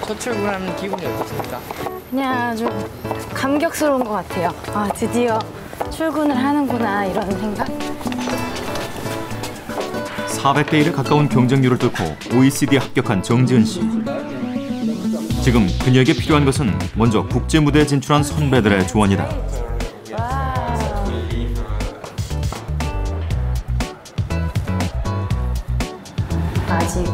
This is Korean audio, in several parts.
첫 출근하는 기분이 어떻습니까? 그냥 아주 감격스러운 것 같아요. 아, 드디어 출근을 하는구나, 이런 생각? 400대 1에 가까운 경쟁률을 뚫고 OECD에 합격한 정지은 씨. 지금 그녀에게 필요한 것은 먼저 국제 무대에 진출한 선배들의 조언이다. 아직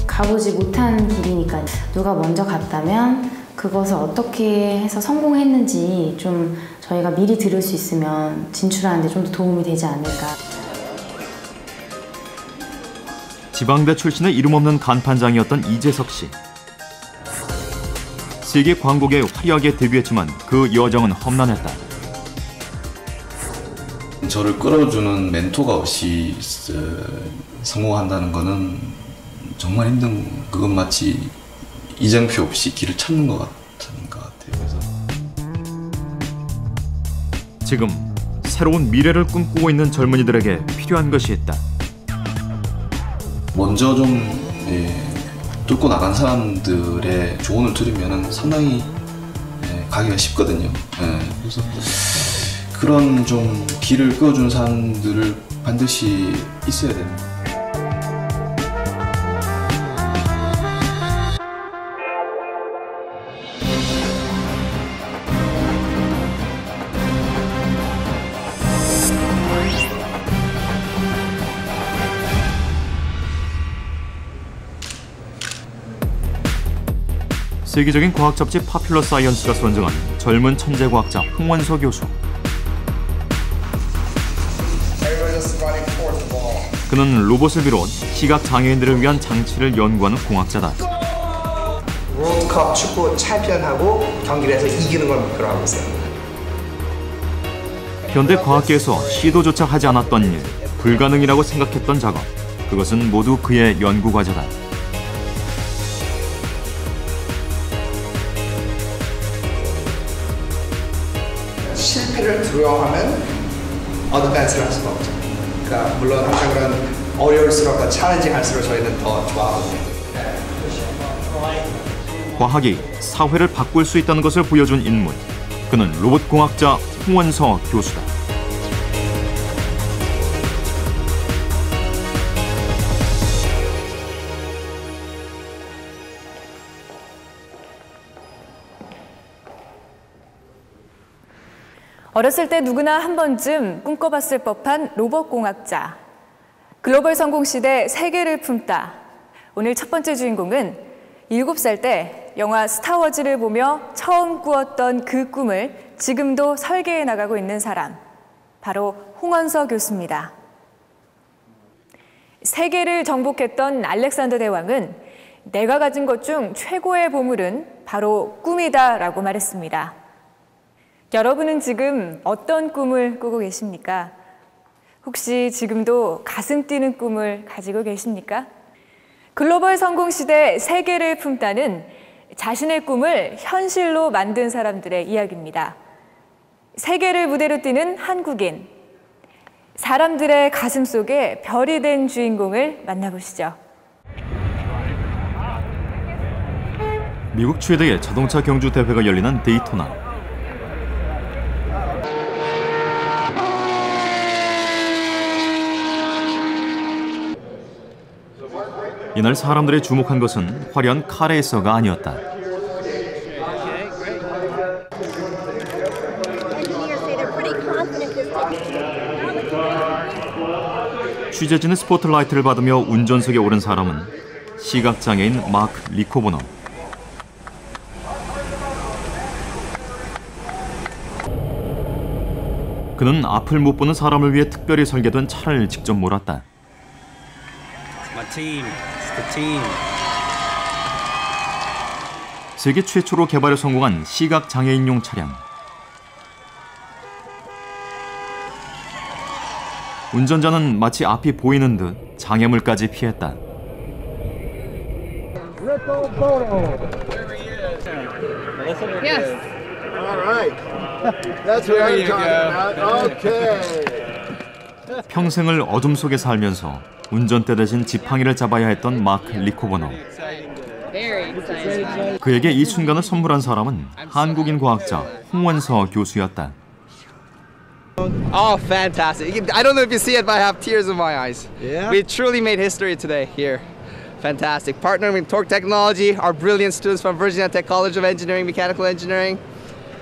가보지 못한 길이니까 누가 먼저 갔다면 그것을 어떻게 해서 성공했는지 좀 저희가 미리 들을 수 있으면 진출하는 데 좀 더 도움이 되지 않을까. 지방대 출신의 이름 없는 간판장이었던 이재석 씨. 세계 광고계에 화려하게 데뷔했지만 그 여정은 험난했다. 저를 끌어주는 멘토가 없이 성공한다는 거는 정말 힘든, 그건 마치 이정표 없이 길을 찾는 것 같아요. 그래서 지금 새로운 미래를 꿈꾸고 있는 젊은이들에게 필요한 것이 있다. 먼저 좀 뚫고 나간 사람들의 조언을 들으면 상당히 가기가 쉽거든요. 그래서 그런 좀 길을 끌어주는 사람들을 반드시 있어야 됩니다. 세계적인 과학 잡지 파퓰러 사이언스가 선정한 젊은 천재 과학자 홍원서 교수. 그는 로봇을 비롯 시각 장애인들을 위한 장치를 연구하는 공학자다. 월드컵 축구 챔피언하고 경기를 해서 이기는 걸 목표로 하고 있어요. 현대 과학계에서 시도조차 하지 않았던 일, 불가능이라고 생각했던 작업. 그것은 모두 그의 연구 과제다. 실패를 두려워하면 어드밴스를 할 수가 없죠. 그러니까 물론 항상 그런 어려울수록 더 챌린징할수록 저희는 더 좋아하거든요. 과학이 사회를 바꿀 수 있다는 것을 보여준 인물. 그는 로봇공학자 홍원서 교수다. 어렸을 때 누구나 한 번쯤 꿈꿔봤을 법한 로봇공학자. 글로벌 성공 시대 세계를 품다. 오늘 첫 번째 주인공은 7살 때 영화 스타워즈를 보며 처음 꾸었던 그 꿈을 지금도 설계해 나가고 있는 사람. 바로 홍원서 교수입니다. 세계를 정복했던 알렉산더 대왕은 내가 가진 것 중 최고의 보물은 바로 꿈이다라고 말했습니다. 여러분은 지금 어떤 꿈을 꾸고 계십니까? 혹시 지금도 가슴 뛰는 꿈을 가지고 계십니까? 글로벌 성공 시대 세계를 품다는 자신의 꿈을 현실로 만든 사람들의 이야기입니다. 세계를 무대로 뛰는 한국인, 사람들의 가슴 속에 별이 된 주인공을 만나보시죠. 미국 최대의 자동차 경주 대회가 열리는 데이토나. 이날 사람들이 주목한 것은 화려한 카레이서가 아니었다. 취재진의 스포트라이트를 받으며 운전석에 오른 사람은 시각장애인 마크 리코보너. 그는 앞을 못 보는 사람을 위해 특별히 설계된 차를 직접 몰았다. 세계 최초로 개발에 성공한 시각장애인용 차량. 운전자는 마치 앞이 보이는 듯 장애물까지 피했다. Yes. All right. That's what I'm talking about. Okay. 평생을 어둠 속에 살면서 운전대 대신 지팡이를 잡아야 했던 마크 리코버너. Very. 그에게 이 순간을 선물한 사람은 한국인 과학자 홍원서 교수였다. Oh, fantastic. I don't know if you see it, but I have tears in my eyes. Yeah? We truly made history today here. Fantastic. Partnering with Torque Technology, our brilliant students from Virginia Tech College of Engineering, Mechanical Engineering,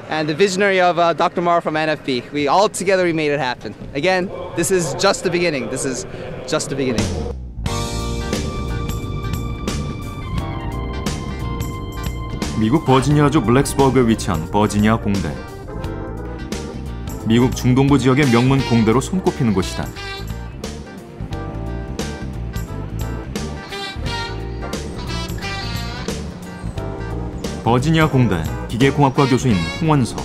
and the visionary of Dr. Mara from NFB. We all together we made it happen. Again, this is just the beginning. This is just the beginning. 미국 버지니아주 블랙스버그에 위치한 버지니아 공대. 미국 중동부 지역의 명문 공대로 손꼽히는 곳이다. 버지니아 공대 기계공학과 교수인 홍원서.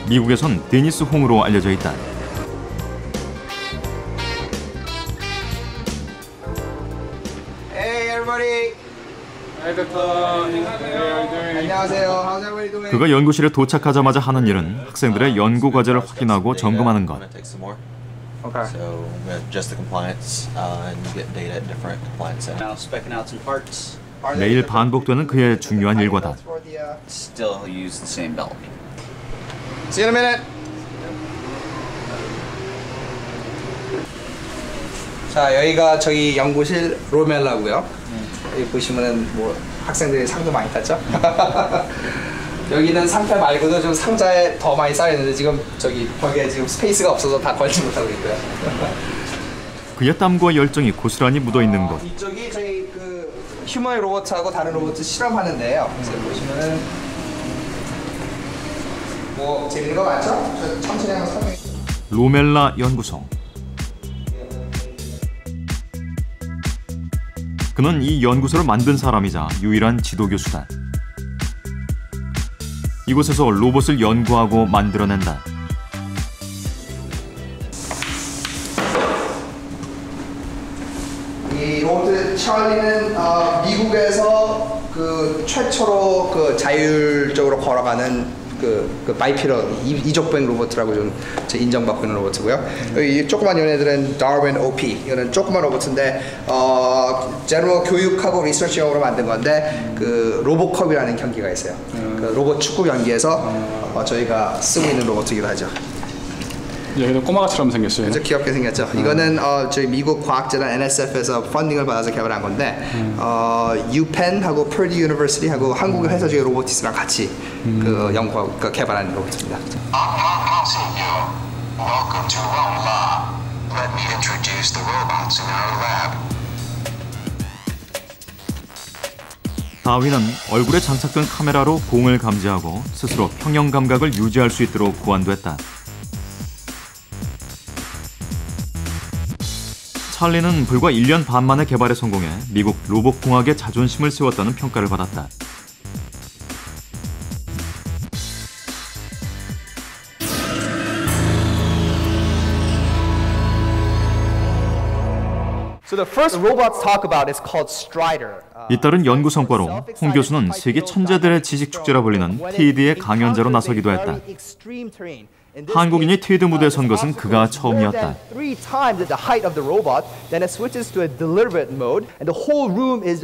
미국에선 데니스 홍으로 알려져 있다. Hey everybody. Hi Doctor. 안녕하세요. How's everybody doing? 그가 연구실에 도착하자마자 하는 일은 학생들의 연구 과제를 확인하고 점검하는 것. Okay. So we have just the compliance, and you get data at different compliance centers. Now speccing out some parts. 매일 반복되는 그의 중요한 일과다. Still use the same belt. See you in a minute. 자, 여기가 저희 연구실 로멜라고요. 여기 보시면은 뭐 학생들이 상도 많이 탔죠. 여기는 상태 말고도 좀 상자에 더 많이 쌓여 있는데 지금 저기 벽에 지금 스페이스가 없어서 다 걸지 못하고 있고요. 그의 땀과 열정이 고스란히 묻어 있는 곳. 이쪽이 저희 그 휴머노이드 로봇하고 다른 로봇 실험하는데요. 그래서 보시면은 뭐 재밌는 거 많죠? 저 천천히 한번 설명해. 로멜라 연구소. 그는 이 연구소를 만든 사람이자 유일한 지도교수다. 이곳에서 로봇을 연구하고 만들어낸다. 이 로봇 찰리는 미국에서 그 최초로 그 자율적으로 걸어가는 그 바이피럴 이족백 로봇이라고 좀 인정받고 있는 로봇이고요. 이 조그만 얘네들은 다윈 OP 이거는 조그만 로봇인데 제너럴 교육하고 리서치용으로 만든 건데 그 로봇컵이라는 경기가 있어요. 그 로봇 축구 경기에서 저희가 쓰고 있는 로봇이기도 하죠. 여기도 꼬마같이처럼 생겼어요. 그래서 귀엽게 생겼죠. 이거는 저희 미국 과학재단 NSF에서 펀딩을 받아서 개발한 건데 UPenn하고 Purdue University하고 한국의 회사 중에 로보티스랑 같이 그 연구하고 그 개발한 로봇입니다. Welcome to Rome Lab. Let me introduce the robots in our lab. 다윈은 얼굴에 장착된 카메라로 공을 감지하고 스스로 평형 감각을 유지할 수 있도록 고안됐다. 찰리는 불과 1년 반 만에 개발에 성공해 미국 로봇공학의 자존심을 세웠다는 평가를 받았다. So the first robot to talk about is called Strider. 잇따른 연구 성과로 홍 교수는 세계 천재들의 지식 축제라 불리는 TED의 강연자로 나서기도 했다. 한국인이 TED 무대에 선 것은 그가 처음이었다.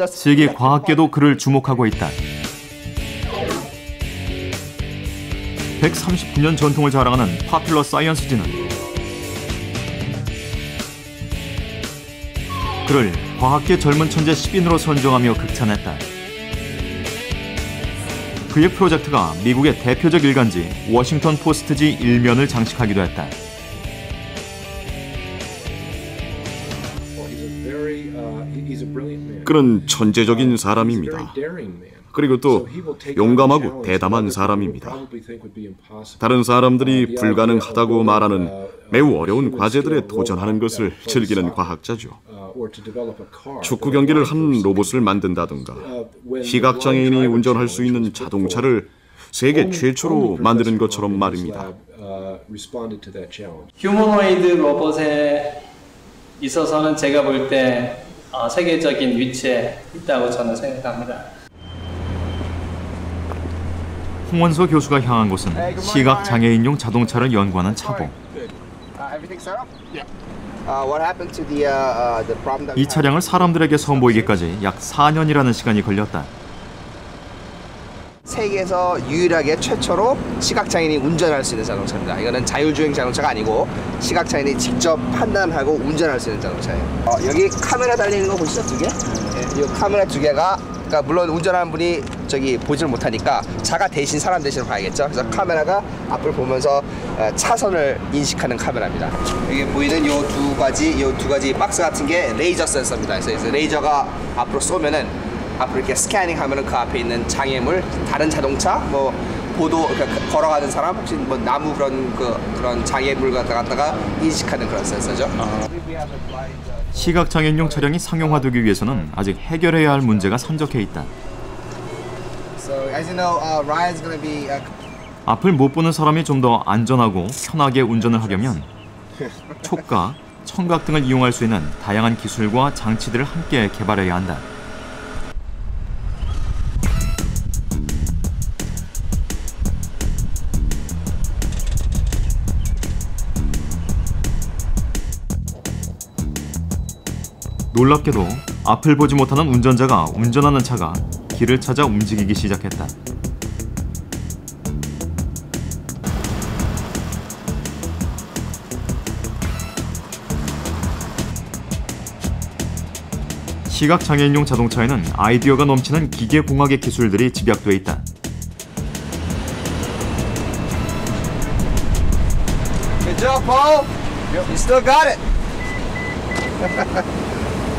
세계 과학계도 그를 주목하고 있다. 139년 전통을 자랑하는 파퓰러 사이언스지는 그를 과학계 젊은 천재 10인으로 선정하며 극찬했다. 그의 프로젝트가 미국의 대표적 일간지 워싱턴 포스트지 일면을 장식하기도 했다. 그는 천재적인 사람입니다. 그리고 또 용감하고 대담한 사람입니다. 다른 사람들이 불가능하다고 말하는 매우 어려운 과제들에 도전하는 것을 즐기는 과학자죠. 축구 경기를 한 로봇을 만든다든가 시각장애인이 운전할 수 있는 자동차를 세계 최초로 만드는 것처럼 말입니다. 휴머노이드 로봇에 있어서는 제가 볼 때 세계적인 위치에 있다고 저는 생각합니다. 홍원서 교수가 향한 곳은 시각장애인용 자동차를 연구하는 차고. 이 차량을 사람들에게 선보이기까지 약 4년이라는 시간이 걸렸다. 세계에서 유일하게 최초로 시각장애인이 운전할 수 있는 자동차입니다. 이거는 자율주행 자동차가 아니고 시각장애인이 직접 판단하고 운전할 수 있는 자동차예요. 여기 카메라 달리는 거 보시죠? 2개? 네, 이 카메라 2개가 그러니까 물론 운전하는 분이 저기 보질 못하니까 차가 대신 사람 대신 봐야겠죠. 그래서 카메라가 앞을 보면서 차선을 인식하는 카메라입니다. 여기 보이는 이 두 가지 박스 같은 게 레이저 센서입니다. 그래서 레이저가 앞으로 쏘면은 앞으로 이렇게 스캐닝하면은 그 앞에 있는 장애물, 다른 자동차, 뭐 보도 그러니까 걸어가는 사람, 혹시 뭐 나무 그런 장애물 갖다가 인식하는 그런 센서죠. 시각장애인용 차량이 상용화되기 위해서는 아직 해결해야 할 문제가 산적해 있다. 앞을 못 보는 사람이 좀 더 안전하고 편하게 운전을 하려면 촉각, 청각 등을 이용할 수 있는 다양한 기술과 장치들을 함께 개발해야 한다. 놀랍게도 앞을 보지 못하는 운전자가 운전하는 차가 길을 찾아 움직이기 시작했다. 시각장애인용 자동차에는 아이디어가 넘치는 기계공학의 기술들이 집약되어 있다. Good job, Paul. You still got it.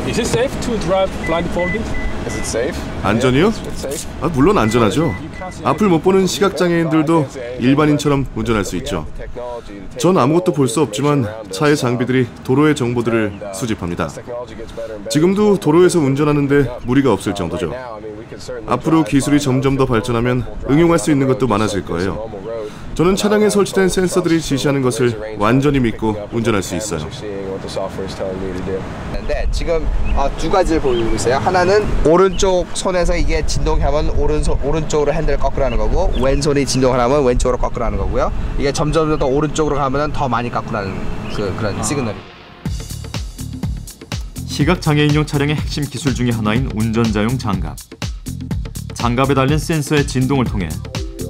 Is it safe to drive blindfolded? Is it safe? 안전이요? 물론 안전하죠. 앞을 못 보는 시각장애인들도 일반인처럼 운전할 수 있죠. 전 아무것도 볼 수 없지만 차의 장비들이 도로의 정보들을 수집합니다. 지금도 도로에서 운전하는데 무리가 없을 정도죠. 앞으로 기술이 점점 더 발전하면 응용할 수 있는 것도 많아질 거예요. 저는 차량에 설치된 센서들이 지시하는 것을 완전히 믿고 운전할 수 있어요. 네, 지금 두 가지를 보이고 있어요. 하나는 오른쪽 손에서 이게 진동하면 오른쪽으로 핸들을 거꾸로 하는 거고, 왼손이 진동하면 왼쪽으로 거꾸로 하는 거고요. 이게 점점 더 오른쪽으로 가면 더 많이 거꾸로 하는 그런 시그널이. 시각장애인용 차량의 핵심 기술 중에 하나인 운전자용 장갑. 장갑에 달린 센서의 진동을 통해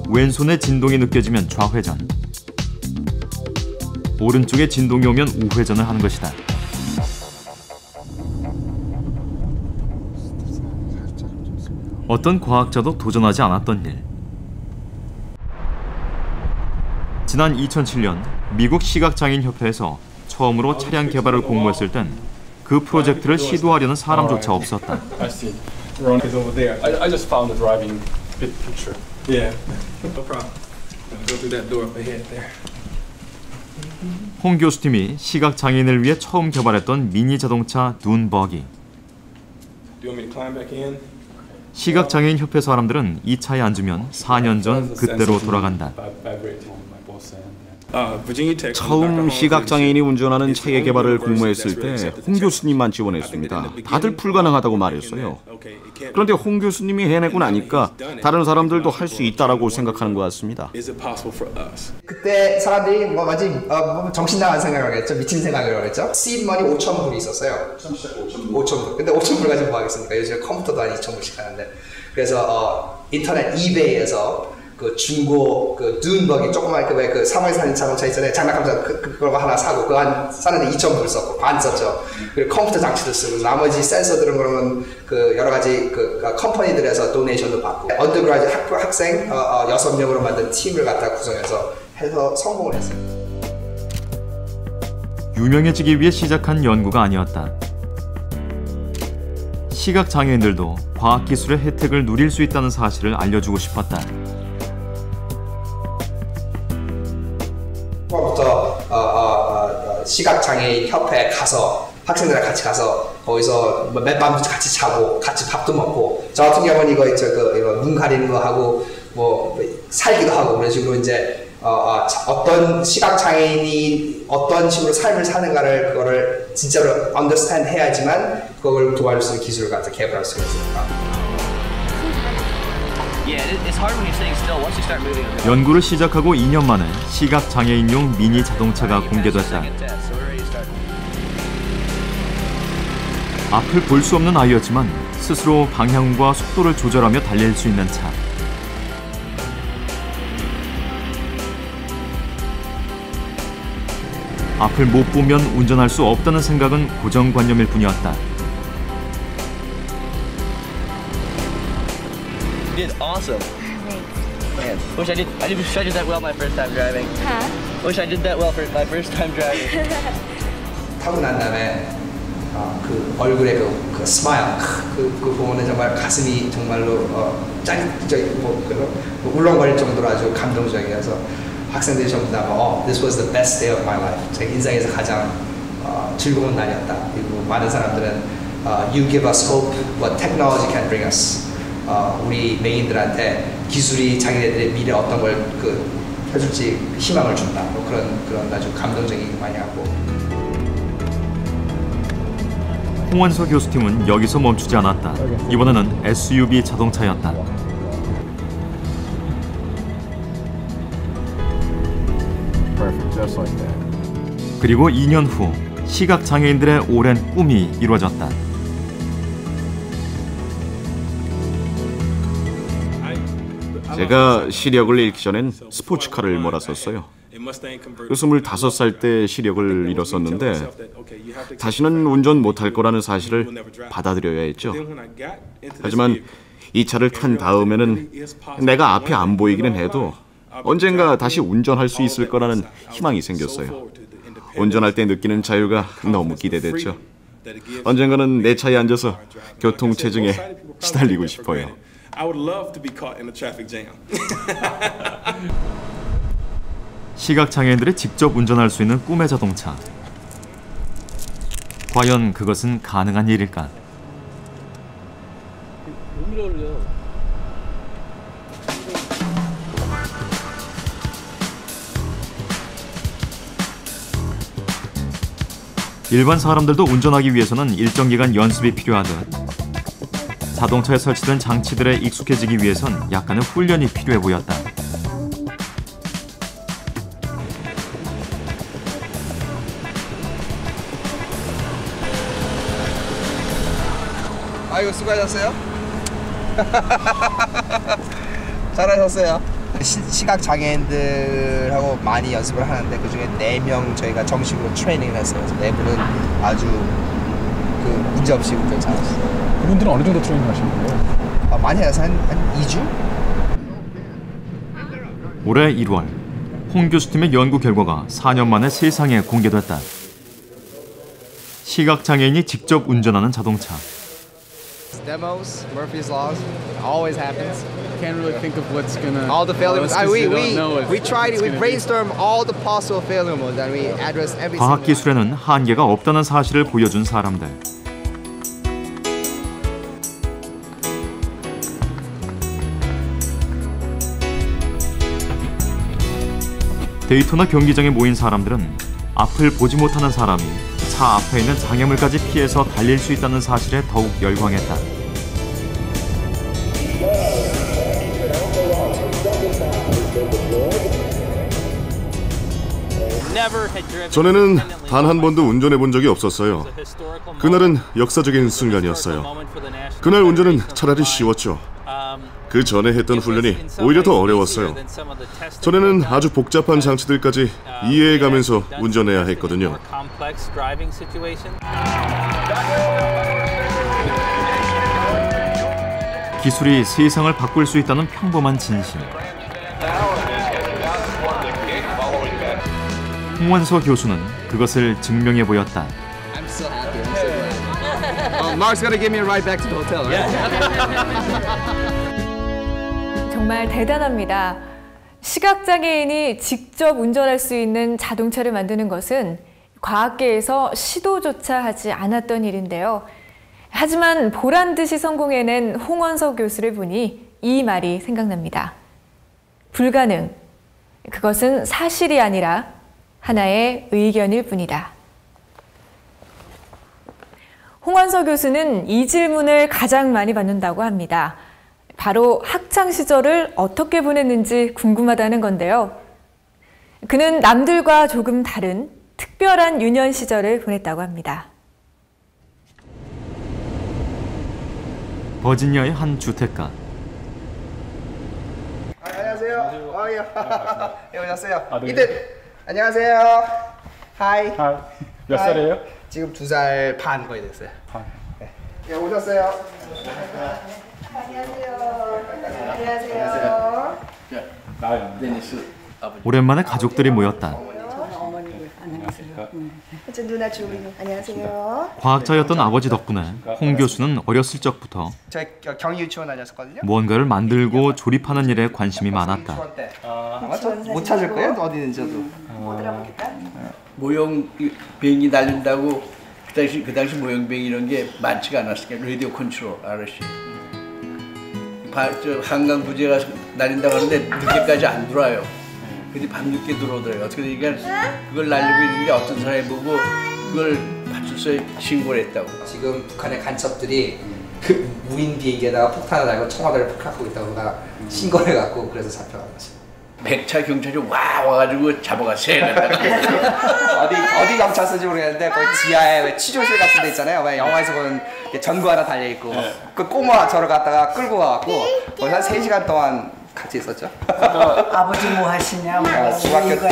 왼손의 진동이 느껴지면 좌회전, 오른쪽의 진동이 오면 우회전을 하는 것이다. 어떤 과학자도 도전하지 않았던 일. 지난 2007년 미국 시각장애인협회에서 처음으로 차량 개발을 공모했을 땐 그 프로젝트를 시도하려는 사람조차 없었다. Ron is over there. I just found the driving picture. Yeah. No problem. Go through that door up ahead there. 홍 교수팀이 시각장애인을 위해 처음 개발했던 미니 자동차 둔 버기. Do you want me to climb back in? 시각장애인 협회 사람들은 이 차에 앉으면 4년 전 그때로 돌아간다. 처음 시각장애인이 운전하는 차의 개발을 공모했을 때 홍 교수님만 지원했습니다. 다들 불가능하다고 말했어요. 그런데 홍 교수님이 해내고 나니까 다른 사람들도 할 수 있다라고 생각하는 것 같습니다. 그때 사람들이 뭐 완전 정신 나간 생각을 하겠죠. 미친 생각을 하겠죠. seed money 5,000불이 있었어요. 5,000불. 근데 5,000불 가지고 뭐 하겠습니까? 요즘 컴퓨터도 한 2,000불씩 하는데. 그래서 인터넷 이베이에서 그 중고 그 둔버기 조그만 그 사무에 사는 자동차 있잖아요. 장난감자 그거 하나 사고 그거 사는데 2,000불 썼고 반 썼죠. 그리고 컴퓨터 장치도 쓰고 나머지 센서들은 그러면 그 여러 가지 그 컴퍼니들에서 도네이션도 받고 언더그라지 학생 6명으로 만든 팀을 갖다 구성해서 해서 성공을 했어요. 유명해지기 위해 시작한 연구가 아니었다. 시각 장애인들도 과학 기술의 혜택을 누릴 수 있다는 사실을 알려주고 싶었다. 처음부터 시각장애인 협회에 가서 학생들이랑 같이 가서 거기서 맨밤 같이 자고 같이 밥도 먹고 저 같은 경우는 이거 눈 가리는 거 하고 뭐 살기도 하고 그런 식으로 이제 어떤 시각장애인이 어떤 식으로 삶을 사는가를 그거를 진짜로 understand 해야지만 그걸 도와줄 수 있는 기술을 갖다 개발할 수가 있으니까. 연구를 시작하고 2년 만에 시각장애인용 미니 자동차가 공개됐다. 앞을 볼 수 없는 아이였지만 스스로 방향과 속도를 조절하며 달릴 수 있는 차. 앞을 못 보면 운전할 수 없다는 생각은 고정관념일 뿐이었다. You did awesome. Man, wish I did that well my first time driving. Huh? Wish I did that well for my first time driving. 타고 난 다음에 그 얼굴에 그 스마일 그 보면은 정말 가슴이 정말로 울렁거릴 정도로 아주 감동적이어서 학생들이 전부 다 This was the best day of my life. 제 인생에서 가장 즐거운 날이었다. 그리고 많은 사람들은 You give us hope what technology can bring us. 우리 메인들한테 기술이 자기네들의 미래 어떤 걸 해줄지 희망을 준다. 뭐 그런 아주 감동적이게 많이 하고. 홍원서 교수팀은 여기서 멈추지 않았다. 이번에는 SUV 자동차였다. 그리고 2년 후 시각장애인들의 오랜 꿈이 이루어졌다. 제가 시력을 잃기 전엔 스포츠카를 몰았었어요. 25살 때 시력을 잃었었는데 다시는 운전 못할 거라는 사실을 받아들여야 했죠. 하지만 이 차를 탄 다음에는 내가 앞이 안 보이기는 해도 언젠가 다시 운전할 수 있을 거라는 희망이 생겼어요. 운전할 때 느끼는 자유가 너무 기대됐죠. 언젠가는 내 차에 앉아서 교통체증에 시달리고 싶어요. I would love to be caught in a traffic jam. 시각장애인들이 직접 운전할 수 있는 꿈의 자동차. 과연 그것은 가능한 일일까? 일반 사람들도 운전하기 위해서는 일정 기간 연습이 필요하듯 자동차에 설치된 장치들에 익숙해지기 위해선 약간의 훈련이 필요해 보였다. 아이고 수고하셨어요. 잘하셨어요. 시각장애인들하고 많이 연습을 하는데 그중에 4명 저희가 정식으로 트레이닝을 했어요. 그래서 4분은 아주 문제없이 운전 잘했어요. 그분들은 어느 정도 트레이닝 하신 거예요? 많이 해서 한 2주? 올해 1월 홍 교수팀의 연구 결과가 4년 만에 세상에 공개됐다. 시각장애인이 직접 운전하는 자동차. Demos, Murphy's laws, it always happens. Can't really think of what's gonna. All the failure modes. We tried it. We brainstormed all the possible failure modes and we addressed every. 과학 기술에는 한계가 없다는 사실을 보여준 사람들. 데이토나 경기장에 모인 사람들은 앞을 보지 못하는 사람이 차 앞에 있는 장애물까지 피해서 달릴 수 있다는 사실에 더욱 열광했다. 전에는 단 한 번도 운전해 본 적이 없었어요. 그날은 역사적인 순간이었어요. 그날 운전은 차라리 쉬웠죠. 그 전에 했던 훈련이 오히려 더 어려웠어요. 전에는 아주 복잡한 장치들까지 이해해가면서 운전해야 했거든요. 기술이 세상을 바꿀 수 있다는 평범한 진실. 홍원서 교수는 그것을 증명해 보였다. I'm so happy. I'm so glad. Mark's gonna give me a ride back to the hotel, right? 정말 대단합니다. 시각장애인이 직접 운전할 수 있는 자동차를 만드는 것은 과학계에서 시도조차 하지 않았던 일인데요. 하지만 보란 듯이 성공해낸 홍원서 교수를 보니 이 말이 생각납니다. 불가능. 그것은 사실이 아니라 하나의 의견일 뿐이다. 홍원서 교수는 이 질문을 가장 많이 받는다고 합니다. 바로 학창 시절을 어떻게 보냈는지 궁금하다는 건데요. 그는 남들과 조금 다른 특별한 유년 시절을 보냈다고 합니다. 버지니아의 한 주택가. 안녕하세요. 예, 오셨어요. 이들 안녕하세요. 하이. 몇 살이에요? 지금 2살 반 거의 됐어요. 네. 네, 오셨어요. 안녕하세요. 데니스. 오랜만에 가족들이 모였다. 누나 주리. 안녕하세요. 과학자였던 아버지 덕분에 홍 교수는 어렸을 적부터 저 경희 유치원 다녔었거든요. 무언가를 만들고 조립하는 일에 관심이 많았다. 아마 못 찾을 거예요. 어디 있는지 저도. 모형 비행기 날린다고 그 당시 모형 비행기 이런 게 많지가 않았으니까 라디오 컨트롤 RC. 한강 부지에 가서 날린다고 하는데 늦게까지 안 들어와요. 근데 밤늦게 들어오더라고요. 어떻게 되니까 그걸 날리고 있는 게 어떤 사람이 보고 그걸 파출소에 신고를 했다고. 지금 북한의 간첩들이 그 무인 비행기에다가 폭탄을 달고 청와대를 폭격하고 있다고 신고를 해갖고 그래서 잡혀간 거죠. 100차 경찰이 와가지고 잡아갔어요. 어디 경찰서인지 모르겠는데 거기 지하에 왜 취조실 같은 데 있잖아요. 왜 영화에서 보는 전구 하나 달려있고 그 꼬마 저를 갖다가 끌고 가갖고 거기서 한 3시간 동안 같이 있었죠. 아버지 뭐 하시냐, 중학교 때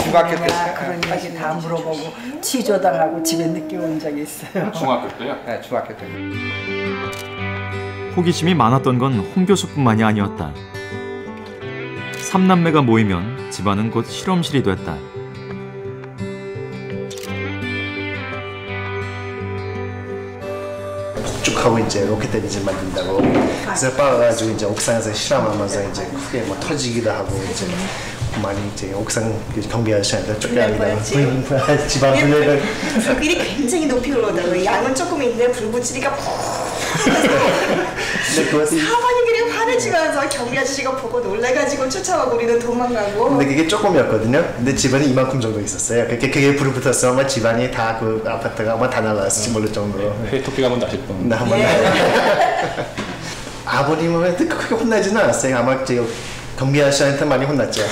그런 얘기 다 물어보고 취조당하고 집에 늦게 온 적이 있어요. 중학교 때요? 네, 중학교 때. 호기심이 많았던 건 홍 교수뿐만이 아니었다. 3남매가 모이면 집안은 곧 실험실이 됐다. 하고 이제 로켓 에너지 만든다고 그래서 빠가지고 이제 옥상에서 실험하면서 이제 크게 뭐 터지기도 하고 이제 많이 이제 옥상 경비 아저씨한테 쫓겨나기도 집안 분열을 불길이 굉장히 높이 올라오더라고요. 양은 조금 있는데 불 붙이니까 사방이 환해지면서 경비 아저씨가 보고 놀래가지고 쫓아오고 우리는 도망가고. 근데 그게 조금이었거든요. 근데 집안이 이만큼 정도 있었어요. 그게 불이 붙었어 아마 집안이 다 그 아파트가 아마 다 날라갔을지 모를 정도로. 회토끼가 한번 나실 뻔. 나 한번 아버님은 크게 혼나지는 않았어요. 아마 경비 아저씨한테 많이 혼났죠.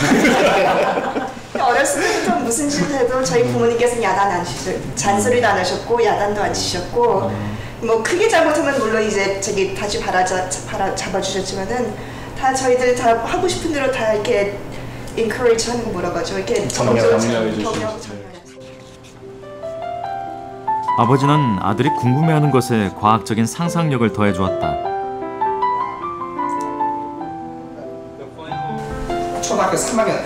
어렸을 때부터 무슨 짓을 해도 저희 부모님께서는 야단 안 치셨고 잔소리도 안 하셨고 야단도 안 치셨고 뭐 크게 잘못하면 물론 이제 저기 다시 잡아주셨지만은 다 저희들 다 하고 싶은 대로 다 이렇게 encourage 하는 거 뭐라고 하죠? 이렇게 격려해 아버지는 아들이 궁금해하는 것에 과학적인 상상력을 더해주었다. 초등학교 3학년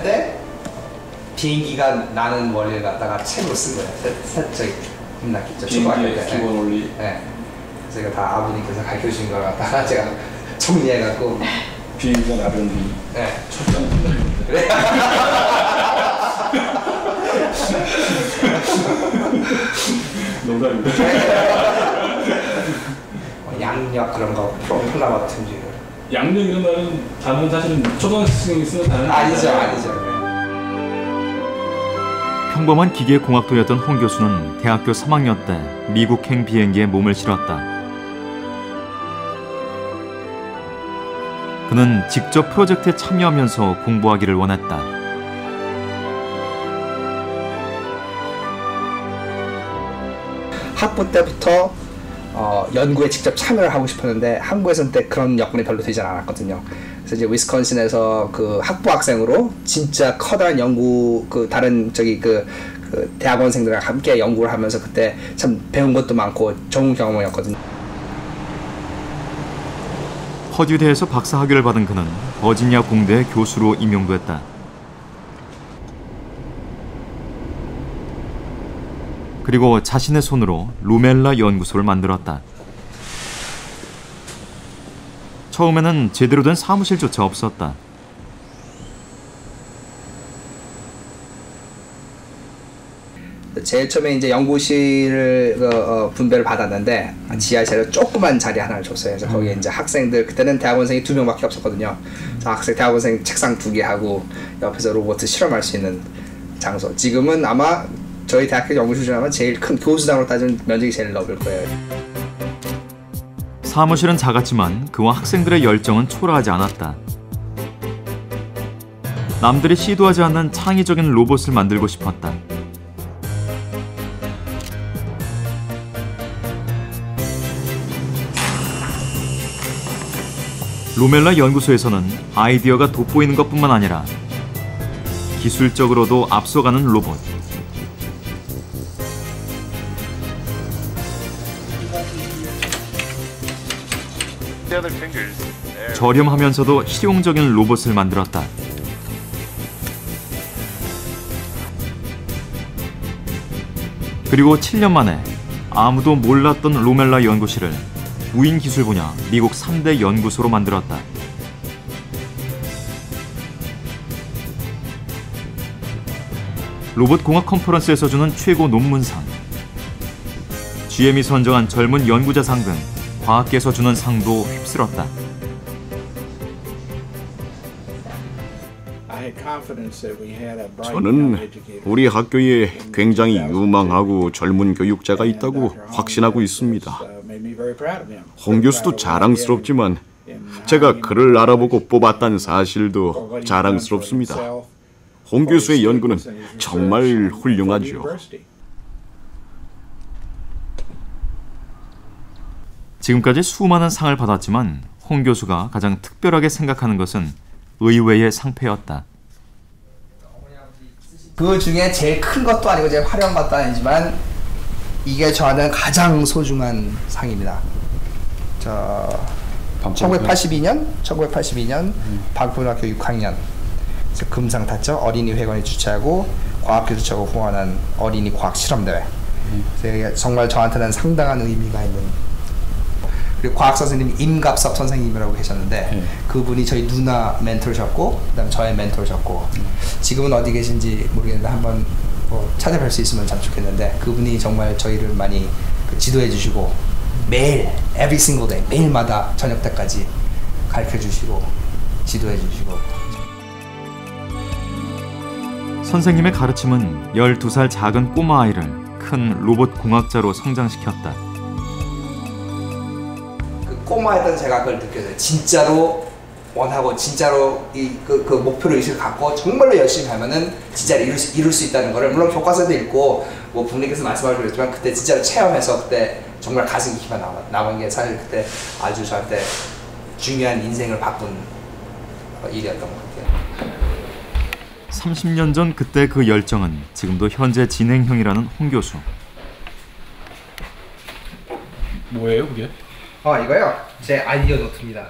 때 비행기가 나는 원리를 갖다가 책으로 쓴 거예요. 저기 국민학기죠. 비행기의 기본 원리. 네. 제가 다 아버님께서 가르쳐 주신 걸 갖다가 제가 정리해갖고 비행기가 나른 뒤. 네. 그래. 농담입니다. 양력 그런 거 프로펠러 같은 줄. 양력 이런 말은 단어는 사실은 초등학생이 쓰는 단어는 아니죠. 평범한 기계공학도였던 홍 교수는 대학교 3학년 때 미국행 비행기에 몸을 실었다. 그는 직접 프로젝트에 참여하면서 공부하기를 원했다. 학부 때부터 연구에 직접 참여를 하고 싶었는데 한국에서는 때 그런 여건이 별로 되지 않았거든요. 그래서 이제 위스콘신에서 그 학부 학생으로 진짜 커다란 연구 다른 그 대학원생들과 함께 연구를 하면서 그때 참 배운 것도 많고 좋은 경험이었거든요. 퍼듀대에서 박사 학위를 받은 그는 버지니아 공대의 교수로 임용됐다. 그리고 자신의 손으로 루멜라 연구소를 만들었다. 처음에는 제대로 된 사무실조차 없었다. 제일 처음에 이제 연구실을 분배를 받았는데 지하실에 조그만 자리 하나를 줬어요. 그래서 거기에 이제 학생들 그때는 대학원생이 2명밖에 없었거든요. 그래서 대학원생 책상 2개 하고 옆에서 로봇 실험할 수 있는 장소. 지금은 아마 저희 대학교 연구실 중에 아마 제일 큰 교수당으로 따지면 면적이 제일 넓을 거예요. 사무실은 작았지만 그와 학생들의 열정은 초라하지 않았다. 남들이 시도하지 않는 창의적인 로봇을 만들고 싶었다. 루멜라 연구소에서는 아이디어가 돋보이는 것뿐만 아니라 기술적으로도 앞서가는 로봇, 저렴하면서도 실용적인 로봇을 만들었다. 그리고 7년 만에 아무도 몰랐던 로멜라 연구실을 무인 기술 분야 미국 3대 연구소로 만들었다. 로봇 공학 컨퍼런스에서 주는 최고 논문상, GM이 선정한 젊은 연구자상 등 과학계에서 주는 상도 휩쓸었다. 저는 우리 학교에 굉장히 유망하고 젊은 교육자가 있다고 확신하고 있습니다. 홍 교수도 자랑스럽지만 제가 그를 알아보고 뽑았다는 사실도 자랑스럽습니다. 홍 교수의 연구는 정말 훌륭하죠. 지금까지 수많은 상을 받았지만 홍 교수가 가장 특별하게 생각하는 것은 의외의 상패였다. 그 중에 제일 큰 것도 아니고 제일 화려한 것도 아니지만 이게 저한테는 가장 소중한 상입니다. 1982년 방포고등학교 6학년 금상 탔죠. 어린이 회관이 주최하고 과학기술처가 후원한 어린이 과학 실험대회. 그래서 정말 저한테는 상당한 의미가 있는. 그리고 과학 선생님이 임갑섭 선생님이라고 계셨는데 그분이 저희 누나 멘토르셨고 그다음 저의 멘토르셨고 지금은 어디 계신지 모르겠는데 한번 찾아뵐 수 있으면 참 좋겠는데 그분이 정말 저희를 많이 지도해 주시고 매일 every single day 매일마다 저녁 때까지 가르쳐 주시고 지도해 주시고. 선생님의 가르침은 12살 작은 꼬마아이를 큰 로봇 공학자로 성장시켰다. 그 꼬마였던 제가 그걸 느꼈어요. 진짜로 원하고 진짜로 그 목표를 의식을 갖고 정말로 열심히 하면은 진짜 이룰 수 있다는 거를 물론 교과서도 읽고 뭐 부모님께서 말씀하셨지만 그때 진짜로 체험해서 그때 정말 가슴이 기가 나온 게 사실 그때 아주 저한테 중요한 인생을 바꾼 일이었던 것 같아요. 30년 전 그때 그 열정은 지금도 현재 진행형이라는 홍 교수. 뭐예요 그게? 이거요? 제 아이디어 노트입니다.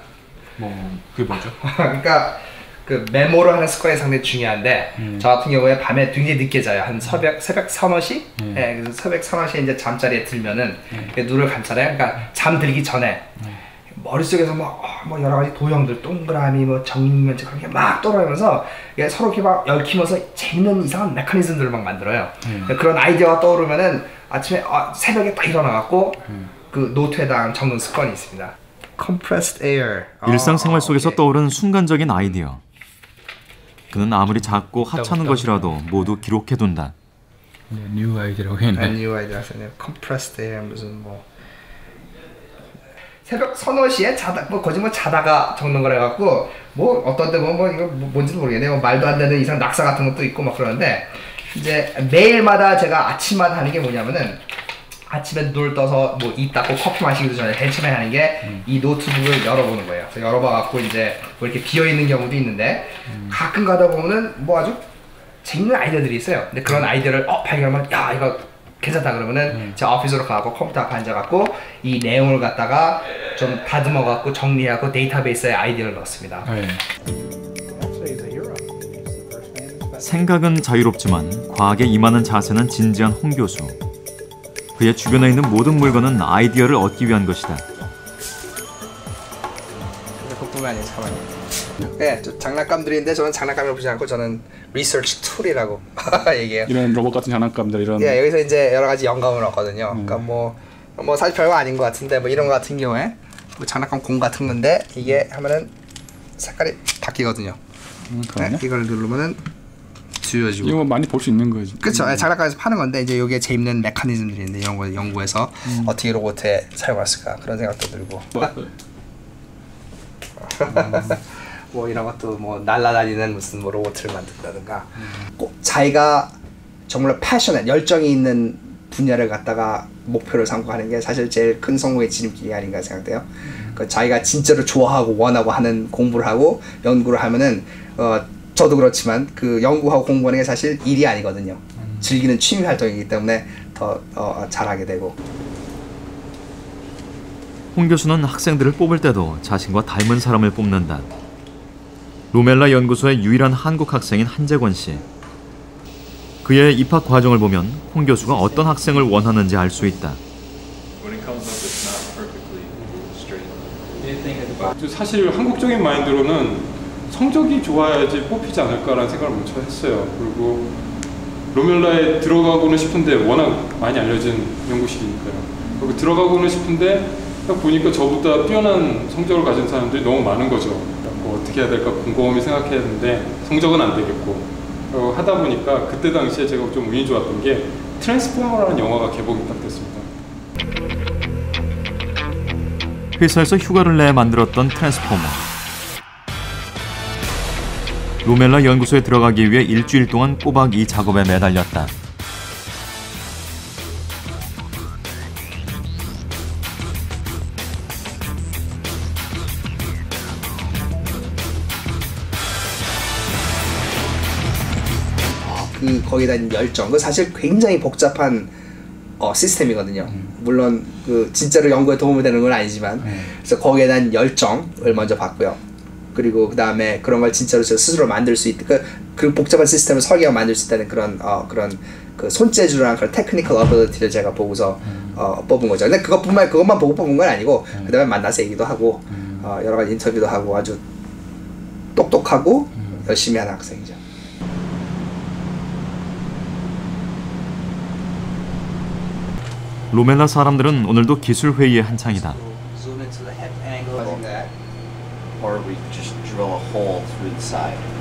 그게 뭐죠? 그러니까 그 메모를 하는 습관이 상당히 중요한데 저 같은 경우에 밤에 굉장히 늦게 자요. 한 새벽 3-4시? 네, 그래서 새벽 3-4시에 이제 잠자리에 들면은 눈을 감잖아요. 그러니까 잠들기 전에 머릿속에서 뭐 여러 가지 도형들, 동그라미, 뭐 정육면체 그런 게 막 떠오르면서 서로 이렇게 막 얽히면서 재밌는 이상한 메커니즘들을 막 만들어요. 그런 아이디어가 떠오르면은 아침에 새벽에 딱 일어나갖고 그 노트에다 적는 습관이 있습니다. Compressed air. 일상생활 속에서 떠오른 순간적인 아이디어. 그는 아무리 작고 하찮은 것이라도 모두 기록해둔다. 뉴 아이디어라고 했네. 뉴 아이디어 하셨네요. Compressed air 무슨 뭐 새벽 서너 시에 거짓말 자다가 적는 거라 갖고 뭐 어떤 때 뭐 이거 뭔지도 모르겠네요. 뭐 말도 안 되는 이상 낙사 같은 것도 있고 막 그러는데 이제 매일마다 제가 아침마다 하는 게 뭐냐면은 아침에 눈을 떠서 뭐 입 닦고 커피 마시기도 전에 제일 처음에 하는 게 이 노트북을 열어보는 거예요. 그래서 열어봐 갖고 이제 뭐 이렇게 비어 있는 경우도 있는데 가끔 가다 보면은 뭐 아주 재밌는 아이디어들이 있어요. 근데 그런 아이디어를 발견하면 야 이거 괜찮다 그러면은 제 오피스로 가고 컴퓨터 앞에 앉아갖고 이 내용을 갖다가 좀 다듬어갖고 정리하고 데이터베이스에 아이디어를 넣습니다. 생각은 자유롭지만 과학에 임하는 자세는 진지한 홍 교수. 그의 주변에 있는 모든 물건은 아이디어를 얻기 위한 것이다. 그뿐만 아니에요. 잠깐만요. 네, 장난감들인데 저는 장난감을 보지 않고 저는 리서치 툴이라고 얘기해요. 이런 로봇 같은 장난감들 이런. 예, 여기서 이제 여러 가지 영감을 얻거든요. 그러니까 뭐 사실 별거 아닌 것 같은데 뭐 이런 거 같은 경우에 뭐 장난감 공 같은 건데 이게 하면은 색깔이 바뀌거든요. 네, 이걸 누르면은 지워지고. 이거 많이 볼 수 있는 거죠. 그렇죠. 장난감에서 파는 건데 이제 여기에 재밌는 메커니즘들이 있는데 이런 걸 연구해서 어떻게 로봇에 사용할 수 있을까 그런 생각도 들고. 뭐 이런 것도 뭐 날아다니는 무슨 뭐 로봇을 만든다든가 꼭 자기가 정말 패셔넷 열정이 있는 분야를 갖다가 목표를 삼고 하는 게 사실 제일 큰 성공의 지름길이 아닌가 생각돼요. 그 자기가 진짜로 좋아하고 원하고 하는 공부를 하고 연구를 하면은 저도 그렇지만 그 연구하고 공부하는 게 사실 일이 아니거든요. 즐기는 취미 활동이기 때문에 더 잘하게 되고. 홍 교수는 학생들을 뽑을 때도 자신과 닮은 사람을 뽑는다. 로멜라 연구소의 유일한 한국 학생인 한재권 씨. 그의 입학 과정을 보면 홍 교수가 어떤 학생을 원하는지 알 수 있다. 사실 한국적인 마인드로는 성적이 좋아야지 뽑히지 않을까라는 생각을 먼저 했어요. 그리고 로멜라에 들어가고는 싶은데 워낙 많이 알려진 연구실이니까요. 그리고 들어가고는 싶은데 딱 보니까 저보다 뛰어난 성적을 가진 사람들이 너무 많은 거죠. 뭐 어떻게 해야 될까 곰곰이 생각했는데 성적은 안 되겠고 하다 보니까 그때 당시에 제가 좀 운이 좋았던 게 트랜스포머라는 영화가 개봉이 딱 됐습니다. 회사에서 휴가를 내 만들었던 트랜스포머. 로멜라 연구소에 들어가기 위해 일주일 동안 꼬박 이 작업에 매달렸다. 거기에 대한 열정, 그 사실 굉장히 복잡한 시스템이거든요. 물론 그 진짜로 연구에 도움이 되는 건 아니지만, 그래서 거기에 대한 열정을 먼저 봤고요. 그리고 그 다음에 그런 걸 진짜로 저 스스로 만들 수 있다. 그 복잡한 시스템을 설계하고 만들 수 있다는 그런 그 손재주랑 그런 테크니컬 어빌리티를 제가 보고서 뽑은 거죠. 근데 그것만 보고 뽑은 건 아니고, 그 다음에 만나서 얘기도 하고 여러 가지 인터뷰도 하고 아주 똑똑하고 열심히 하는 학생이죠. 로멜라 사람들은 오늘도 기술 회의에 한창이다.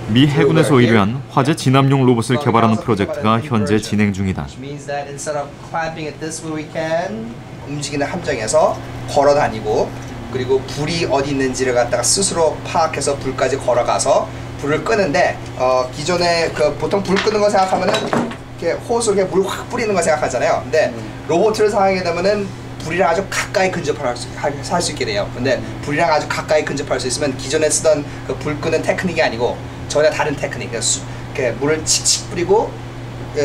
미 해군에서 의뢰한 화재 진압용 로봇을 개발하는 프로젝트가 현재 진행 중이다. 움직이는 함정에서 걸어 다니고, 그리고 불이 어디 있는지를 갖다가 스스로 파악해서 불까지 걸어가서 불을 끄는데, 기존에 보통 불 끄는 거 생각하면은 이렇게 호수로 이렇게 물 확 뿌리는 거 생각하잖아요. 근데 로봇을 사용하게 되면은 불이랑 아주 가까이 근접할 수 있게 돼요. 근데 불이랑 아주 가까이 근접할 수 있으면 기존에 쓰던 그 불 끄는 테크닉이 아니고 전혀 다른 테크닉, 이렇게 물을 칙칙 뿌리고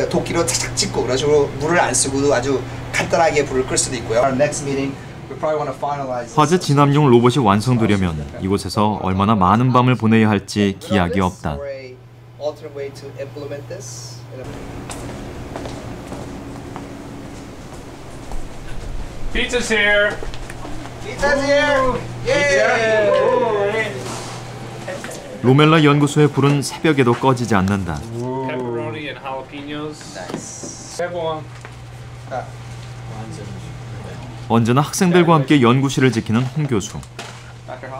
도끼로 착착 찍고 그런 식으로 물을 안 쓰고도 아주 간단하게 불을 끌 수도 있고요. 화재 진압용 로봇이 완성되려면 이곳에서 얼마나 많은 밤을 보내야 할지 기약이 없다. Pizza's here. Pizza's here. Yeah. 로멜라 연구소의 불은 새벽에도 꺼지지 않는다. Pepperoni and jalapenos. Nice. Everyone. 언제나 학생들과 함께 연구실을 지키는 홍 교수.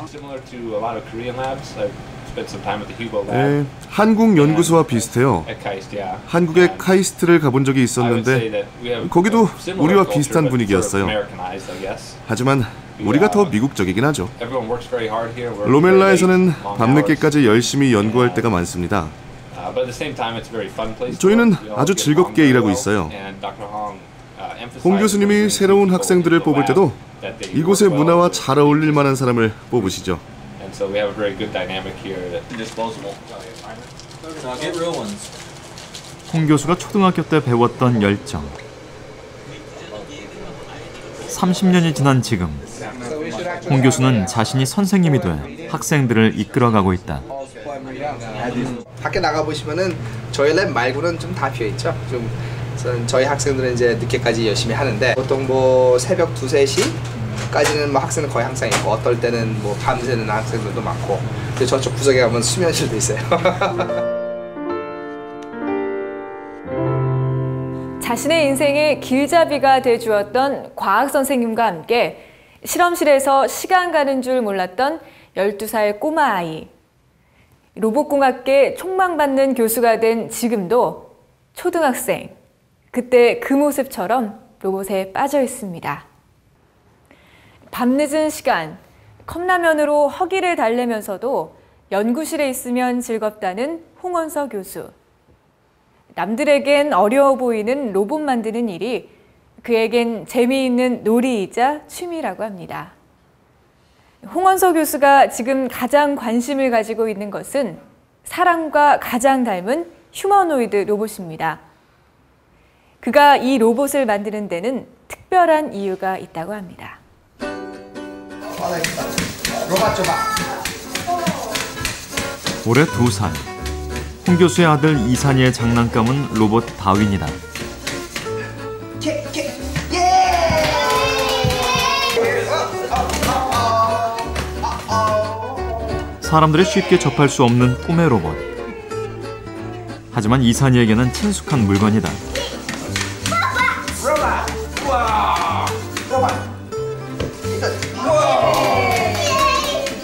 Similar to a lot of Korean labs. I've spent some time at the Hubo lab. 네, 한국 연구소와 비슷해요. 한국의 카이스트를 가본 적이 있었는데 거기도 우리와 비슷한 분위기였어요. 하지만 우리가 더 미국적이긴 하죠. 로멜라에서는 밤늦게까지 열심히 연구할 때가 많습니다. 저희는 아주 즐겁게 일하고 있어요. 홍 교수님이 새로운 학생들을 뽑을 때도 이곳의 문화와 잘 어울릴 만한 사람을 뽑으시죠. 홍 교수가 초등학교 때 배웠던 열정. 30년이 지난 지금, 홍 교수는 자신이 선생님이 돼 학생들을 이끌어가고 있다. 밖에 나가 보시면은 저희 랩 말고는 좀 다 비어 있죠. 좀 저희 학생들은 이제 늦게까지 열심히 하는데 보통 뭐 새벽 2, 3시까지는 뭐 학생은 거의 항상 있고, 어떨 때는 뭐 밤새는 학생들도 많고, 근데 저쪽 구석에 가면 수면실도 있어요. 자신의 인생의 길잡이가 돼주었던 과학 선생님과 함께 실험실에서 시간 가는 줄 몰랐던 12살 꼬마 아이. 로봇공학계 촉망받는 교수가 된 지금도 초등학생, 그때 그 모습처럼 로봇에 빠져 있습니다. 밤늦은 시간, 컵라면으로 허기를 달래면서도 연구실에 있으면 즐겁다는 홍원서 교수. 남들에겐 어려워 보이는 로봇 만드는 일이 그에겐 재미있는 놀이이자 취미라고 합니다. 홍원서 교수가 지금 가장 관심을 가지고 있는 것은 사람과 가장 닮은 휴머노이드 로봇입니다. 그가 이 로봇을 만드는 데는 특별한 이유가 있다고 합니다. 로봇 줘봐. 올해 2살. 홍 교수의 아들 이산이의 장난감은 로봇 다윈이다. 사람들이 쉽게 접할 수 없는 꿈의 로봇. 하지만 이산이에게는 친숙한 물건이다.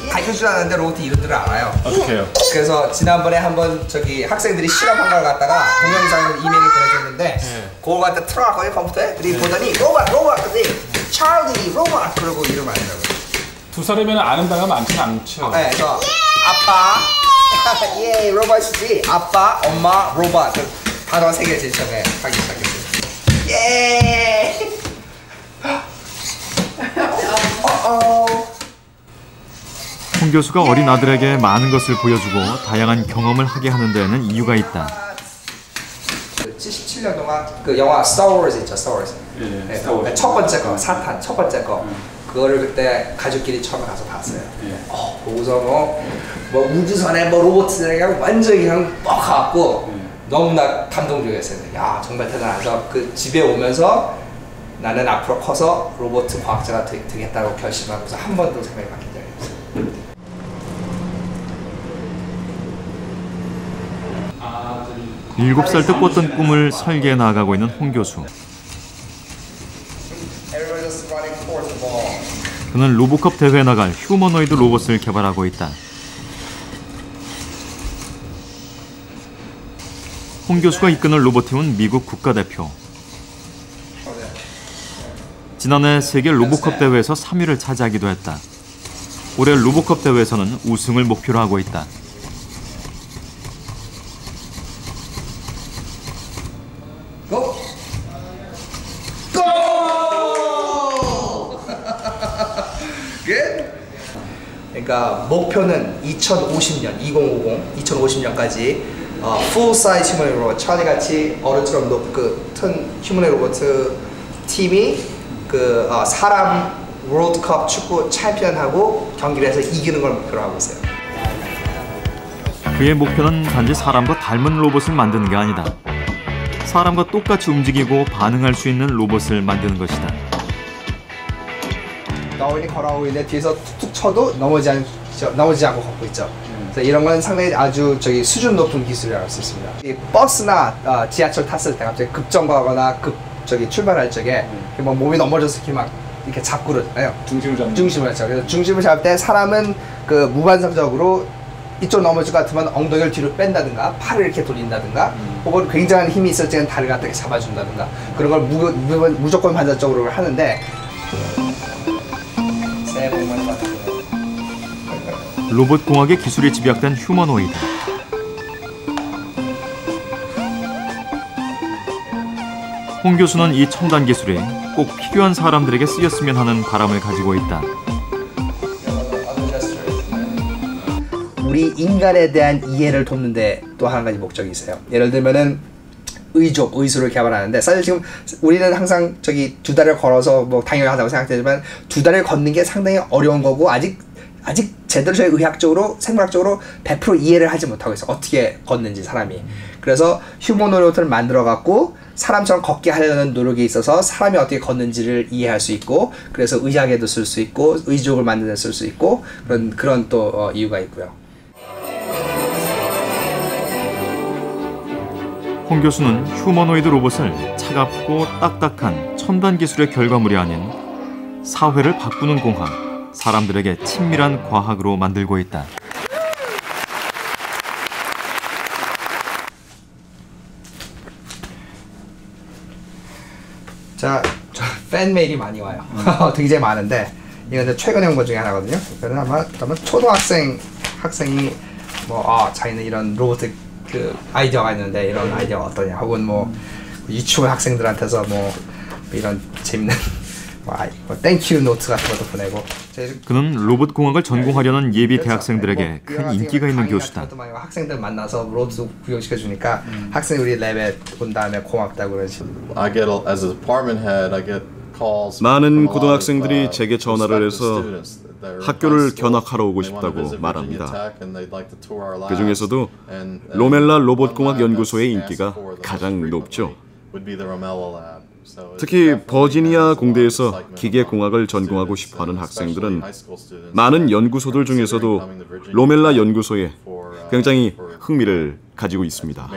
가르쳐주지 않았는데 로봇 이름들을 알아요. 어떡해요? 그래서 지난번에 한번 저기 학생들이 실험한 걸 갖다가 동영상을 이메일을 보내줬는데 그걸 갖다 틀어놨거든요 컴퓨터에. 그리고 보더니 로봇 근데 찰리 로봇 그러고 이름 알더라고요. 2살이면 아는 단어가 많지는 않죠. 네, 그래서 아빠 예 로봇이지. 아빠 엄마 로봇 단어 3개 제일 처음에 하기 시작했어요. 예. 홍 교수가 어린 아들에게 많은 것을 보여주고 다양한 경험을 하게 하는 데에는 이유가 있다. 77년 동안 그 영화 스타워즈 있죠, 스타워즈. 네, 첫 번째 거, 사탄 첫 번째 거. 그거를 그때 가족끼리 처음에 가서 봤어요. 보고서 뭐 우주선에 뭐 로봇들이 그냥 완전히 그냥 뻑 가갖고 너무나 감동적이었어요. 야 정말 대단하죠. 그 집에 오면서 나는 앞으로 커서 로봇 과학자가 되겠다고 결심하고서 한 번도 생각이 바뀐 적이 없어요. 7살 때 꿨던 꿈을 설계해 나가고 있는 홍 교수. 그는 로보컵 대회에 나갈 휴머노이드 로봇을 개발하고 있다. 홍 교수가 이끄는 로봇팀은 미국 국가대표. 지난해 세계 로보컵 대회에서 3위를 차지하기도 했다. 올해 로보컵 대회에서는 우승을 목표로 하고 있다. 고! 고! 그러니까 목표는 2050년, 2050년까지 full size 휴머노이드 로봇, 찰리 같이 어른처럼 큰 휴머노이드 로봇 팀이 사람 월드컵 축구 챔피언하고 경기를 해서 이기는 걸 목표로 하고 있어요. 그의 목표는 단지 사람과 닮은 로봇을 만드는 게 아니다. 사람과 똑같이 움직이고 반응할 수 있는 로봇을 만드는 것이다. 다윈이 걸어오고 있는데 뒤에서 툭툭 쳐도 넘어지지 않고 걷고 있죠. 그래서 이런 건 상당히 아주 수준 높은 기술이라고 할 수 있습니다. 이 버스나 지하철 탔을 때 갑자기 급정거하거나 출발할 적에 뭐 몸이 넘어져서 이렇게 잡고 그러잖아요. 중심을 잡죠. 그래서 중심을 잡을 때 사람은 무반사적으로 이쪽 넘어질 것 같으면 엉덩이를 뒤로 뺀다든가 팔을 이렇게 돌린다든가 혹은 굉장한 힘이 있을 때는 다리를 갖다 이렇게 잡아준다든가 그런 걸 무조건 반사적으로 하는데 새해 복 많이 받으세요. 로봇 공학의 기술이 집약된 휴머노이드. 홍 교수는 이 첨단 기술이 꼭 필요한 사람들에게 쓰였으면 하는 바람을 가지고 있다. 우리 인간에 대한 이해를 돕는데 또 한 가지 목적이 있어요. 예를 들면은 의술을 개발하는데 사실 지금 우리는 항상 2달을 걸어서 뭐 당연하다고 생각되지만 2달을 걷는 게 상당히 어려운 거고 아직 제대로 저희 의학적으로 생물학적으로 100% 이해를 하지 못하고 있어요. 어떻게 걷는지 사람이. 그래서 휴머노이드를 만들어 갖고 사람처럼 걷게 하려는 노력에 있어서 사람이 어떻게 걷는지를 이해할 수 있고 그래서 의학에도 쓸 수 있고 의족을 만드는 데 쓸 수 있고 그런 또 이유가 있고요. 홍 교수는 휴머노이드 로봇을 차갑고 딱딱한 첨단 기술의 결과물이 아닌 사회를 바꾸는 공학, 사람들에게 친밀한 과학으로 만들고 있다. 자, 팬메일이 많이 와요. 굉장히 많은데 이건 최근에 온 것 중에 하나거든요. 그래서 아마 초등학생이 자기는 이런 로봇 아이디어가 있는데 이런 아이디어가 어떠냐 혹은 뭐 유치원 학생들한테서 뭐 이런 재밌는 땡큐 노트 같은 것도 보내고. 그는 로봇 공학을 전공하려는 예비 대학생들에게 큰 인기가 있는 교수다. 학생들 만나서 로봇 구경시켜 주니까 학생이 우리 랩에 온 다음에 고맙다고 그러지. 많은 고등학생들이 제게 전화를 해서 학교를 견학하러 오고 싶다고 말합니다. 그 중에서도 로멜라 로봇공학 연구소의 인기가 가장 높죠. 특히 버지니아 공대에서 기계공학을 전공하고 싶어하는 학생들은 많은 연구소들 중에서도 로멜라 연구소에 굉장히 흥미를 가지고 있습니다.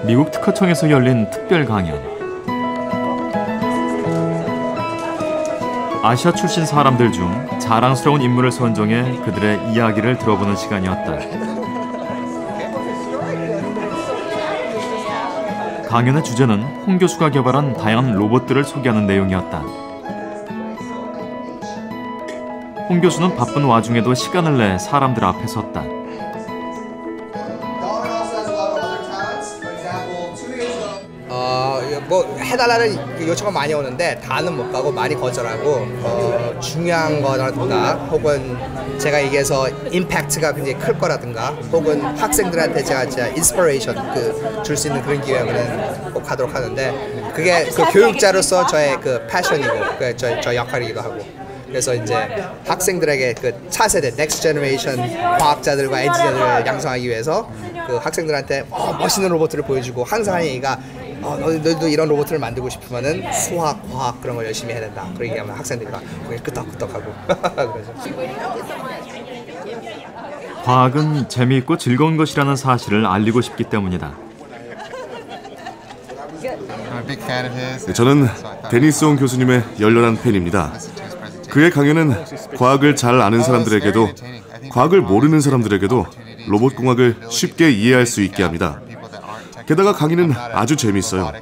미국 특허청에서 열린 특별 강연. 아시아 출신 사람들 중 자랑스러운 인물을 선정해 그들의 이야기를 들어보는 시간이었다. 강연의 주제는 홍 교수가 개발한 다양한 로봇들을 소개하는 내용이었다. 홍 교수는 바쁜 와중에도 시간을 내 사람들 앞에 섰다. 뭐 해달라는 요청은 많이 오는데 다는 못 가고 많이 거절하고 중요한 거라든가 혹은 제가 얘기해서 임팩트가 굉장히 클 거라든가 혹은 학생들한테 제가 진짜 인스피레이션 줄 수 있는 그런 기회는 꼭 하도록 하는데 그게 그 교육자로서 저의 그 패션이고 저 역할이기도 하고 그래서 이제 학생들에게 그 차세대 넥스트 제너레이션 과학자들과 엔지니어들을 양성하기 위해서 그 학생들한테 멋있는 로봇들을 보여주고 항상 하는 얘기가 너희도 이런 로봇을 만들고 싶으면은 수학, 과학 그런 걸 열심히 해야 된다. 그렇게 얘기하면 학생들이 그게 끄떡끄떡하고 그러죠. 과학은 재미있고 즐거운 것이라는 사실을 알리고 싶기 때문이다. 저는 데니스 옹 교수님의 열렬한 팬입니다. 그의 강연은 과학을 잘 아는 사람들에게도 과학을 모르는 사람들에게도 로봇공학을 쉽게 이해할 수 있게 합니다. 게다가 강의는 아주 재미있어요.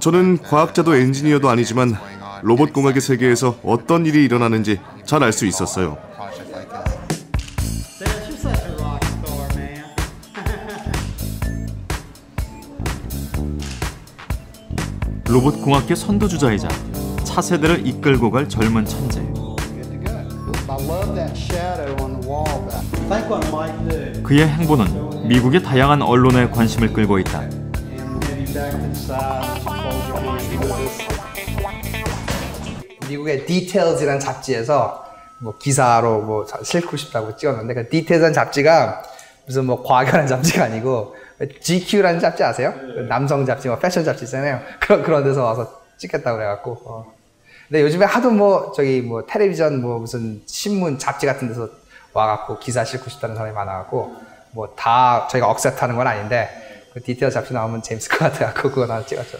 저는 과학자도 엔지니어도 아니지만 로봇공학의 세계에서 어떤 일이 일어나는지 잘 알 수 있었어요. 로봇공학계 선두주자이자 차세대를 이끌고 갈 젊은 천재. 그의 행보는 미국의 다양한 언론의 관심을 끌고 있다. 미국의 디테일즈라는 잡지에서 뭐 기사로 뭐 실고 싶다고 찍었는데 그 디테일즈라는 잡지가 무슨 뭐 과학이라는 잡지가 아니고 GQ라는 잡지 아세요? 남성 잡지, 뭐 패션 잡지 있잖아요. 그런 데서 와서 찍겠다고 그래갖고. 근데 요즘에 하도 뭐 텔레비전 뭐 무슨 신문 잡지 같은 데서 와갖고 기사 싣고 싶다는 사람이 많아갖고 뭐 다 저희가 억셉트하는 건 아닌데 그 디테일 잡지 나오면 재밌을 것 같아갖고 그거 하나 찍었죠.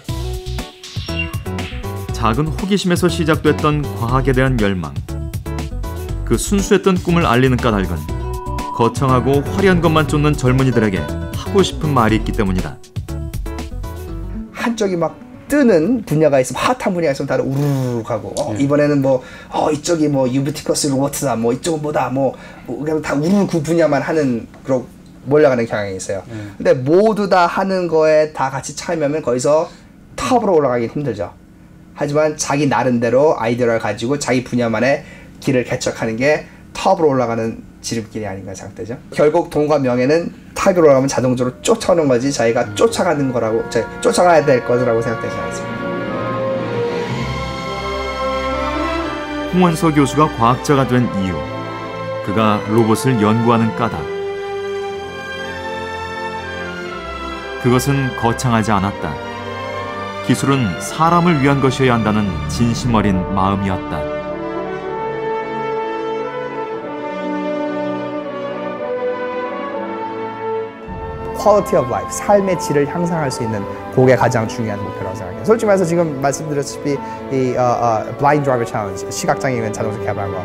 작은 호기심에서 시작됐던 과학에 대한 열망. 그 순수했던 꿈을 알리는 까닭은 거창하고 화려한 것만 쫓는 젊은이들에게 하고 싶은 말이 있기 때문이다. 한쪽이 막 뜨는 분야가 있으면 핫한 분야가 있으면 다들 우르르 하고 이번에는 뭐 이쪽이 뭐 유비티커스 로봇이다 뭐 이쪽은 뭐다 뭐 그냥 다 우르르 그 분야만 하는 그런 몰려가는 경향이 있어요. 근데 모두 다 하는 거에 다 같이 참여하면 거기서 탑으로 올라가긴 힘들죠. 하지만 자기 나름대로 아이디어를 가지고 자기 분야만의 길을 개척하는 게 탑으로 올라가는 지름길이 아닌가 생각되죠. 결국 돈과 명예는 탑으로 올라가면 자동적으로 쫓아오는 거지 자기가 쫓아가는 거라고 쫓아가야 될 거라고 생각되지 않습니다. 홍원서 교수가 과학자가 된 이유, 그가 로봇을 연구하는 까닭. 그것은 거창하지 않았다. 기술은 사람을 위한 것이어야 한다는 진심 어린 마음이었다. quality of life, 삶의 질을 향상할 수 있는 그게 가장 중요한 목표라고 생각해요. 솔직히 말해서 지금 말씀드렸다시피 이 blind driver challenge, 시각장애인 자동차 개발한 거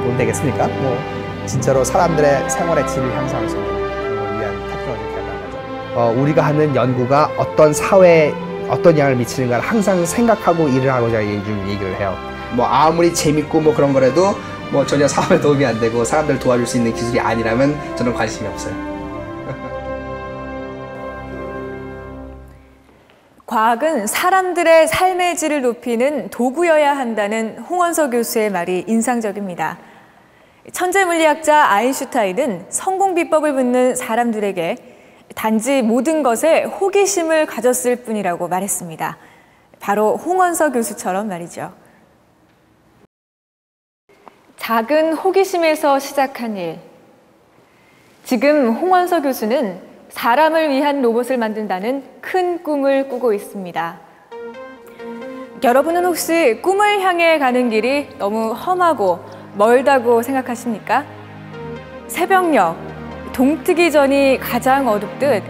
돈 되겠습니까? 뭐 진짜로 사람들의 생활의 질을 향상할 수 있는 그걸 위한 테크놀로지 개발한 거죠. 우리가 하는 연구가 어떤 사회에 어떤 영향을 미치는가를 항상 생각하고 일을 하고 제가 얘기를 해요. 뭐 아무리 재밌고 뭐 그런 거라도 뭐 전혀 사업에 도움이 안 되고 사람들을 도와줄 수 있는 기술이 아니라면 저는 관심이 없어요. 과학은 사람들의 삶의 질을 높이는 도구여야 한다는 홍원서 교수의 말이 인상적입니다. 천재 물리학자 아인슈타인은 성공 비법을 묻는 사람들에게 단지 모든 것에 호기심을 가졌을 뿐이라고 말했습니다. 바로 홍원서 교수처럼 말이죠. 작은 호기심에서 시작한 일. 지금 홍원서 교수는 사람을 위한 로봇을 만든다는 큰 꿈을 꾸고 있습니다. 여러분은 혹시 꿈을 향해 가는 길이 너무 험하고 멀다고 생각하십니까? 새벽녘, 동트기 전이 가장 어둡듯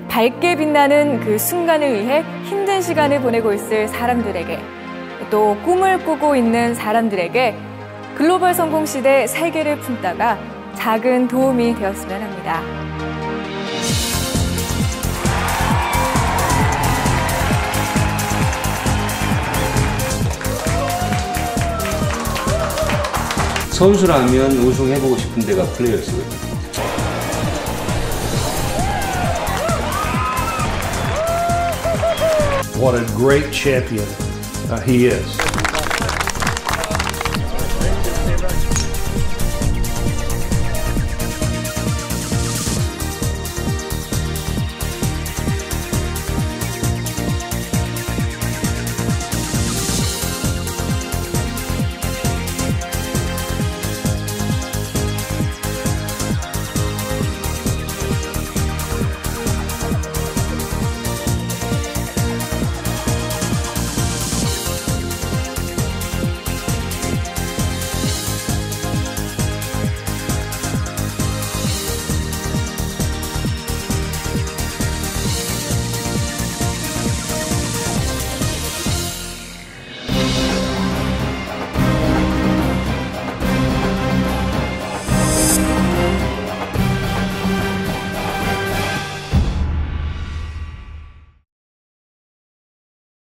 밝게 빛나는 그 순간을 위해 힘든 시간을 보내고 있을 사람들에게, 또 꿈을 꾸고 있는 사람들에게 글로벌 성공 시대 세계를 품다가 작은 도움이 되었으면 합니다. 선수라면 우승해보고 싶은 데가 플레이어스거든요. What a great champion he is.